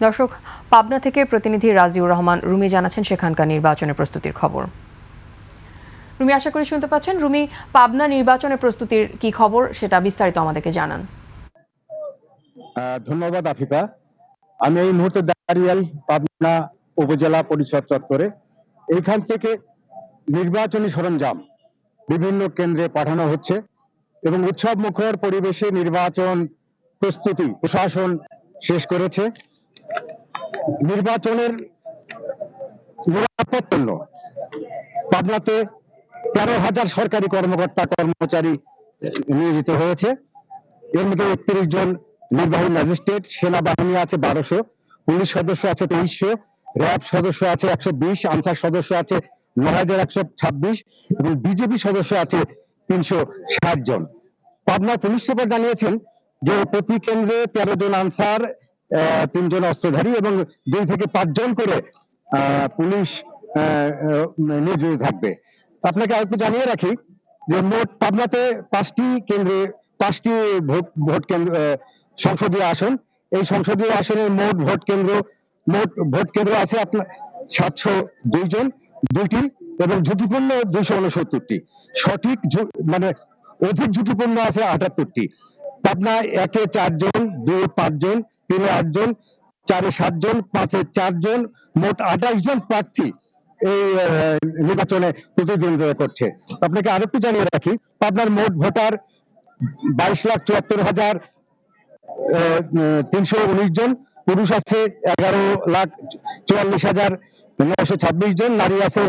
দর্শক, পাবনা থেকে প্রতিনিধি রাজিউর রহমান রুমি জানাচ্ছেন সেখানকার নির্বাচনের প্রস্তুতির খবর। রুমি, আশা করি শুনতে পাচ্ছেন। রুমি, পাবনা নির্বাচনের প্রস্তুতির কি খবর সেটা বিস্তারিত আমাদেরকে জানান। ধন্যবাদ আফিফা। আমি এই মুহূর্তে দাঁড়িয়ে পাবনা উপজেলা পরিষদ চত্বরে। এইখান থেকে নির্বাচনী সরঞ্জাম বিভিন্ন কেন্দ্রে পাঠানো হচ্ছে এবং উৎসব মুখর পরিবেশে নির্বাচন প্রস্তুতি প্রশাসন শেষ করেছে। নির্বাচনের নিরাপত্তার জন্য পাবনাতে 13,000 সরকারি কর্মকর্তা কর্মচারী নিয়োজিত হয়েছে। এর মধ্যে 31 জন নির্বাহী ম্যাজিস্ট্রেট, সেনাবাহিনী আছে 1200, পুলিশ সদস্য আছে 2300, র্যাব সদস্য আছে 120, আনসার সদস্য আছে 9126 এবং বিজেপি সদস্য আছে 360 জন। পাবনা পুলিশ সুপার জানিয়েছেন যে প্রতি কেন্দ্রে 13 জন আনসার, 3 জন অস্ত্রধারী এবং 2 থেকে 5 জন করে পুলিশ নিয়োজিত থাকবে। আপনাকে আরেকটু জানিয়ে রাখি যে মোট পাবনাতে 5টি কেন্দ্রে 5টি ভোট কেন্দ্র সংসদীয় আসন। এই সংসদীয় আসনের মোট ভোট কেন্দ্র আছে আপনার 702 জন, 2টি এবং ঝুঁকিপূর্ণ 269টি। সঠিক মানে অধিক ঝুঁকিপূর্ণ আছে 78টি। পাবনা 1-এ 4 জন, 2-এ 5 জন, 3-এ 8 জন, 4-এ 7 জন, 5-এ 4 জন, মোট 28 জন প্রার্থী এই নির্বাচনে প্রতিদ্বন্দ্বিতা করছে। আপনাকে আরেকটু জানিয়ে রাখি, পাবনার মোট ভোটার 22,74,319 জন, পুরুষ আছে 11,44,926 জন, নারী আছে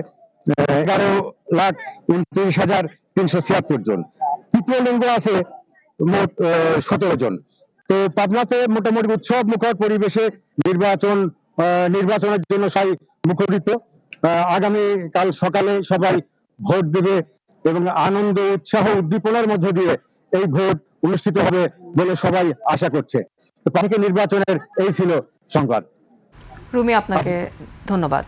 11,29,376 জন, তৃতীয় লিঙ্গ আছে মোট 17 জন। তো পাবনাতে মোটামুটি উৎসব মুখর পরিবেশে নির্বাচনের জন্য সবাই মুখরিত। আগামী কাল সকালে সবাই ভোট দেবে এবং আনন্দ, উৎসাহ, উদ্দীপনার মধ্যে দিয়ে এই ভোট অনুষ্ঠিত হবে বলে সবাই আশা করছে। তো নির্বাচনের এই ছিল সংবাদ। রুমি, আপনাকে ধন্যবাদ।